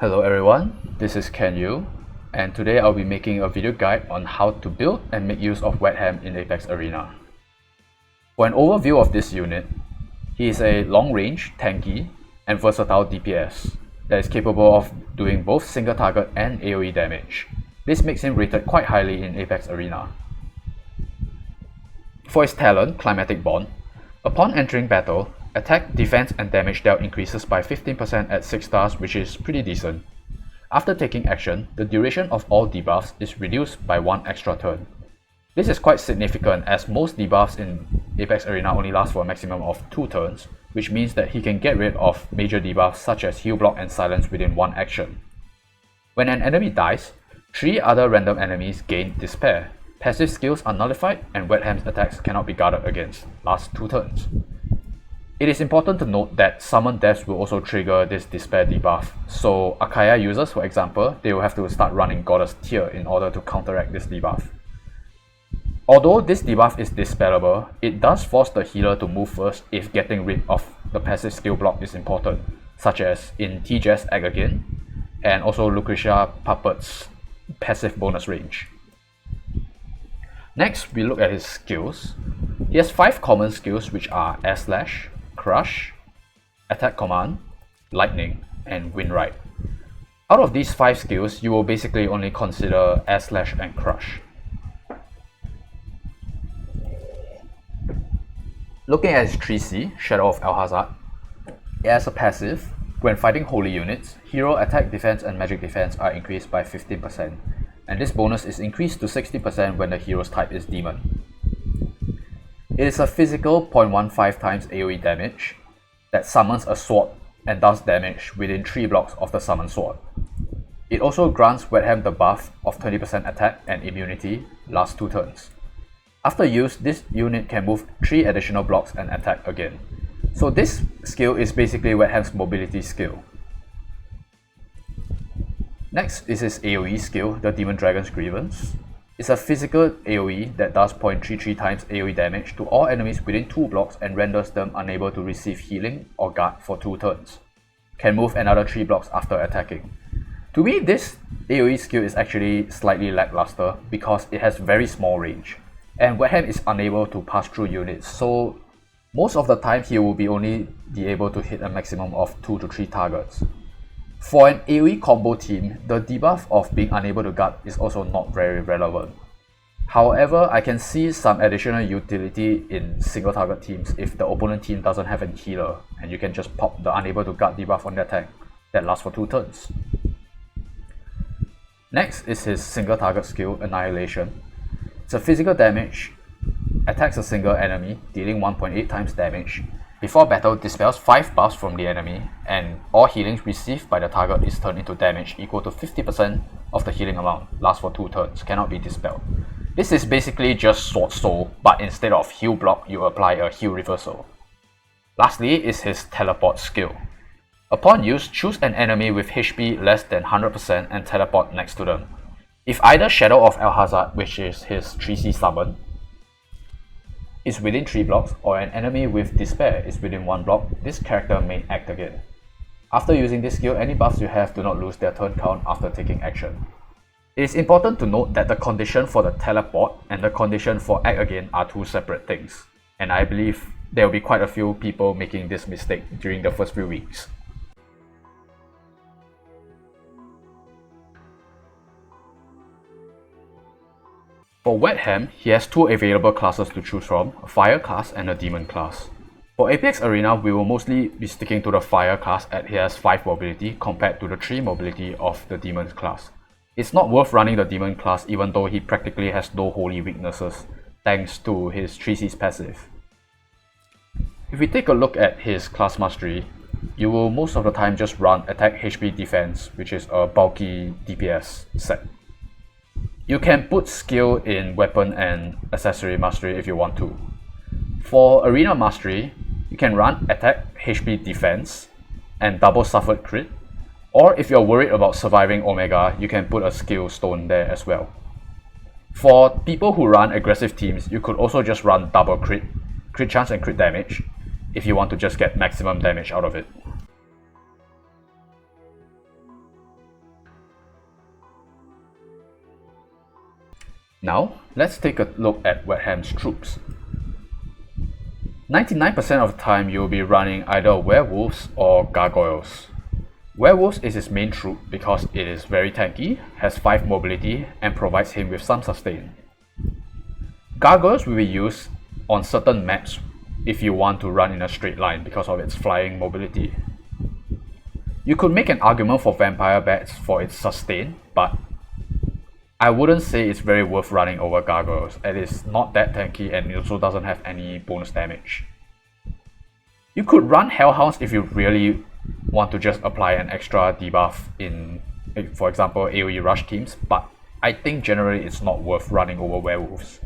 Hello everyone, this is Ken Yu, and today I'll be making a video guide on how to build and make use of Wehttam in Apex Arena. For an overview of this unit, he is a long-range, tanky, and versatile DPS that is capable of doing both single target and AoE damage. This makes him rated quite highly in Apex Arena. For his talent, Climatic Bond, upon entering battle, attack, defense, and damage dealt increases by 15% at 6 stars, which is pretty decent. After taking action, the duration of all debuffs is reduced by 1 extra turn. This is quite significant as most debuffs in Apex Arena only last for a maximum of 2 turns, which means that he can get rid of major debuffs such as heal block and silence within 1 action. When an enemy dies, 3 other random enemies gain Despair. Passive skills are nullified and Wetttam's attacks cannot be guarded against, last 2 turns. It is important to note that summon deaths will also trigger this Despair debuff, so Akaya users, for example, they will have to start running Goddess tier in order to counteract this debuff. Although this debuff is dispellable, it does force the healer to move first if getting rid of the passive skill block is important, such as in TJ's Act Again, and also Lucretia Puppet's passive bonus range. Next, we look at his skills. He has 5 common skills which are Air Slash, Crush, Attack Command, Lightning, and Wind Ride. Out of these 5 skills, you will basically only consider Air Slash and Crush. Looking at his 3C, Shadow of Alhazard, it has a passive. When fighting holy units, hero attack, defense, and magic defense are increased by 15%, and this bonus is increased to 60% when the hero's type is demon. It is a physical 0.15 times AoE damage that summons a sword and does damage within 3 blocks of the summoned sword. It also grants Wehttam the buff of 20% attack and immunity last 2 turns. After use, this unit can move 3 additional blocks and attack again. So this skill is basically Wetttam's mobility skill. Next is his AoE skill, the Demon Dragon's Grievance. It's a physical AoE that does 0.33 times AoE damage to all enemies within 2 blocks and renders them unable to receive healing or guard for 2 turns. Can move another 3 blocks after attacking. To me, this AoE skill is actually slightly lackluster because it has very small range, and Wehttam is unable to pass through units, so most of the time he will only be able to hit a maximum of 2 to 3 targets. For an AoE combo team, the debuff of being unable to guard is also not very relevant. However, I can see some additional utility in single target teams if the opponent team doesn't have a healer, and you can just pop the unable to guard debuff on the attack that lasts for 2 turns. Next is his single target skill, Annihilation. It's a physical damage, attacks a single enemy, dealing 1.8 times damage. Before battle, dispels 5 buffs from the enemy, and all healings received by the target is turned into damage equal to 50% of the healing amount, lasts for 2 turns, cannot be dispelled. This is basically just Sword Soul, but instead of heal block, you apply a heal reversal. Lastly is his Teleport skill. Upon use, choose an enemy with HP less than 100% and teleport next to them. If either Shadow of Alhazard, which is his 3C summon, is within 3 blocks, or an enemy with Despair is within 1 block, this character may act again. After using this skill, any buffs you have do not lose their turn count after taking action. It is important to note that the condition for the teleport and the condition for act again are 2 separate things, and I believe there will be quite a few people making this mistake during the first few weeks. For Wehttam, he has 2 available classes to choose from, a Fire class and a Demon class. For Apex Arena, we will mostly be sticking to the Fire class as he has 5 mobility compared to the 3 mobility of the Demon class. It's not worth running the Demon class even though he practically has no holy weaknesses thanks to his 3C's passive. If we take a look at his class mastery, you will most of the time just run Attack, HP, Defense, which is a bulky DPS set. You can put skill in weapon and accessory mastery if you want to. For arena mastery, you can run attack, HP, defense, and double suffered crit. Or if you're worried about surviving Omega, you can put a skill stone there as well. For people who run aggressive teams, you could also just run double crit chance and crit damage if you want to just get maximum damage out of it. Now, let's take a look at Wehttam's troops. 99% of the time you'll be running either werewolves or gargoyles. Werewolves is his main troop because it is very tanky, has 5 mobility, and provides him with some sustain. Gargoyles will be used on certain maps if you want to run in a straight line because of its flying mobility. You could make an argument for vampire bats for its sustain, but I wouldn't say it's very worth running over gargoyles. It is not that tanky and it also doesn't have any bonus damage. You could run hellhounds if you really want to just apply an extra debuff in, for example, AoE rush teams, but I think generally it's not worth running over werewolves.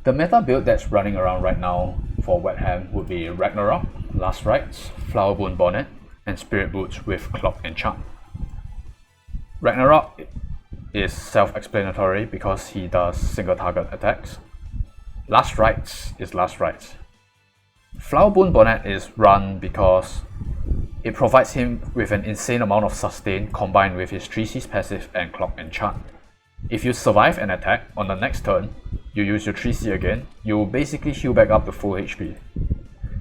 The meta build that's running around right now for Wehttam would be Ragnarok, Last Rites, Flowerbone Bonnet, and Spirit Boots with Clock Enchant. Ragnarok is self-explanatory because he does single target attacks. Last Rites is Last Rites. Flowerbone Bonnet is run because it provides him with an insane amount of sustain combined with his 3C's passive and Clock Enchant. If you survive an attack, on the next turn, you use your 3C again, you will basically heal back up to full HP.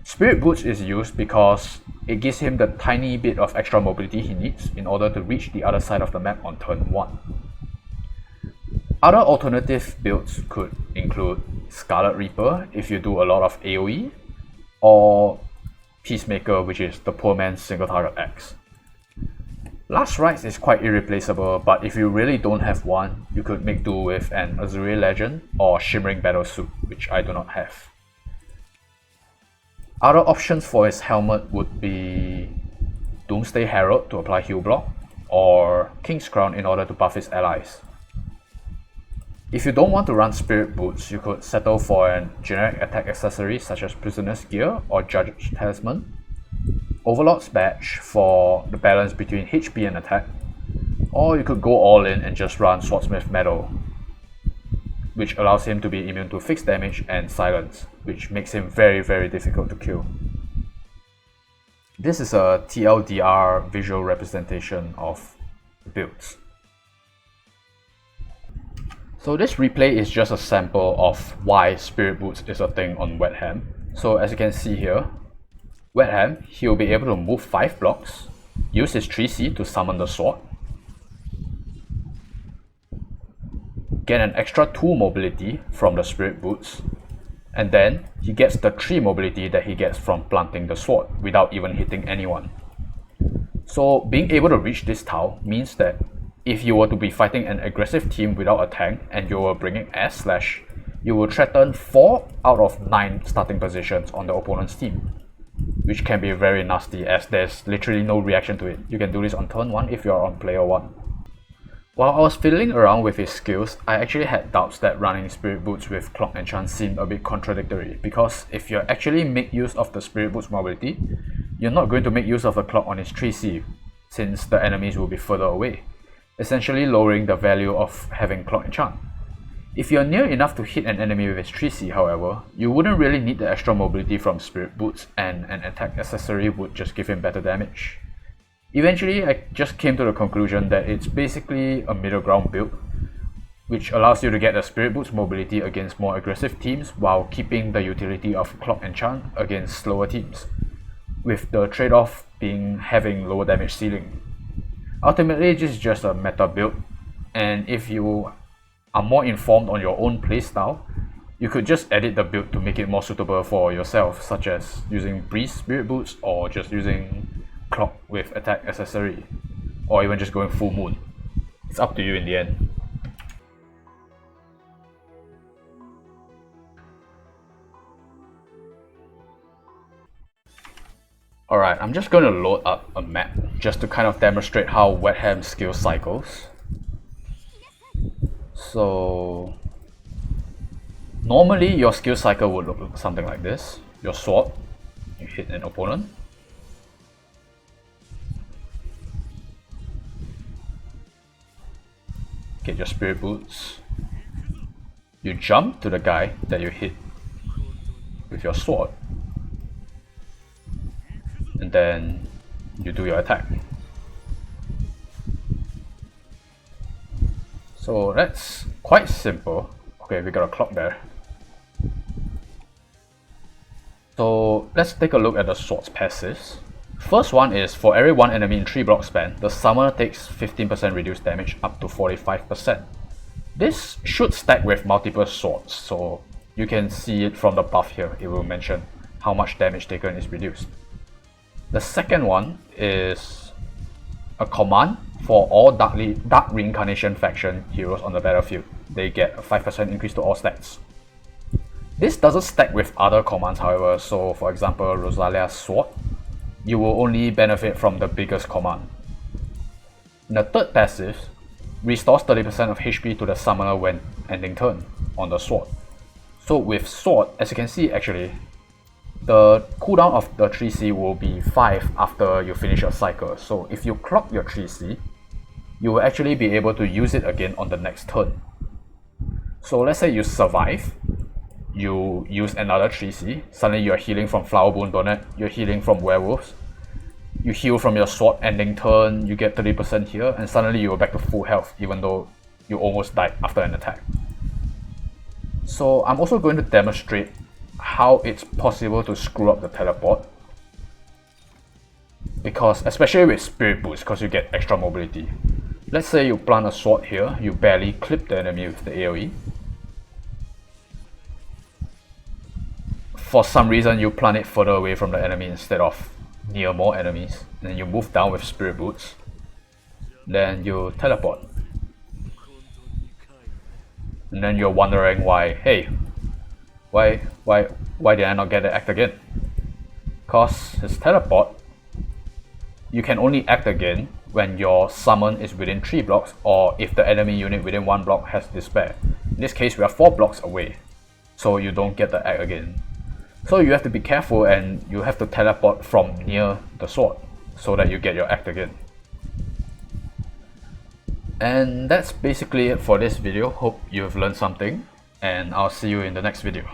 Spirit Boots is used because it gives him the tiny bit of extra mobility he needs in order to reach the other side of the map on turn 1. Other alternative builds could include Scarlet Reaper if you do a lot of AoE, or Peacemaker, which is the poor man's single target axe. Last Rites is quite irreplaceable, but if you really don't have one, you could make do with an Azure Legend or Shimmering Battle Suit, which I do not have. Other options for his helmet would be Doomsday Herald to apply heal block, or King's Crown in order to buff his allies. If you don't want to run Spirit Boots, you could settle for a generic attack accessory such as Prisoner's Gear or Judge's Talisman, Overlord's Badge for the balance between HP and attack, or you could go all in and just run Swordsmith Medal, which allows him to be immune to fixed damage and silence, which makes him very difficult to kill. This is a TLDR visual representation of builds. So this replay is just a sample of why Spirit Boots is a thing on Wehttam. So as you can see here, Wehttam, he'll be able to move 5 blocks, use his 3C to summon the sword, get an extra 2 mobility from the Spirit Boots, and then he gets the 3 mobility that he gets from planting the sword without even hitting anyone. So being able to reach this tile means that if you were to be fighting an aggressive team without a tank and you were bringing S/, you will threaten 4 out of 9 starting positions on the opponent's team, which can be very nasty as there's literally no reaction to it. You can do this on turn 1 if you are on player 1. While I was fiddling around with his skills, I actually had doubts that running Spirit Boots with Clock Enchant seemed a bit contradictory, because if you actually make use of the Spirit Boots mobility, you're not going to make use of the clock on his 3C, since the enemies will be further away, essentially lowering the value of having Clock Enchant. If you're near enough to hit an enemy with his 3C, however, you wouldn't really need the extra mobility from Spirit Boots, and an attack accessory would just give him better damage. Eventually, I just came to the conclusion that it's basically a middle ground build, which allows you to get the Spirit Boots mobility against more aggressive teams while keeping the utility of Clock Enchant against slower teams, with the trade-off being having lower damage ceiling. Ultimately, this is just a meta build, and if you are more informed on your own playstyle, you could just edit the build to make it more suitable for yourself, such as using Breeze Spirit Boots or just using Clock with attack accessory, or even just going full moon. It's up to you in the end. Alright, I'm just going to load up a map just to kind of demonstrate how Wehttam skill cycles. So normally your skill cycle would look something like this. Your sword, you hit an opponent. Get your Spirit Boots. You jump to the guy that you hit with your sword. And then you do your attack. So that's quite simple. Okay, we got a clock there. So let's take a look at the sword's passives. First one is for every one enemy in 3 block span, the summoner takes 15% reduced damage up to 45%. This should stack with multiple swords, so you can see it from the buff here. It will mention how much damage taken is reduced. The second one is a command for all Dark Reincarnation faction heroes on the battlefield. They get a 5% increase to all stats. This doesn't stack with other commands, however, so for example Rosalia's sword, you will only benefit from the biggest command. And the third passive restores 30% of HP to the summoner when ending turn on the sword. So with sword, as you can see actually, the cooldown of the 3C will be 5 after you finish your cycle. So if you clock your 3C, you will actually be able to use it again on the next turn. So let's say you survive, you use another 3C, suddenly you're healing from Flowerbone Bonnet, you're healing from Werewolves, you heal from your sword ending turn, you get 30% here, and suddenly you're back to full health even though you almost died after an attack. So I'm also going to demonstrate how it's possible to screw up the teleport, because especially with Spirit Boots, because you get extra mobility. Let's say you plant a sword here, you barely clip the enemy with the AoE. For some reason you plant it further away from the enemy instead of near more enemies, and then you move down with Spirit Boots, then you teleport. And then you're wondering why, hey, why did I not get to act again? Cause his teleport, you can only act again when your summon is within 3 blocks or if the enemy unit within 1 block has despair. In this case we are 4 blocks away, so you don't get the act again. So you have to be careful and you have to teleport from near the sword so that you get your act again. And that's basically it for this video. Hope you've learned something, and I'll see you in the next video.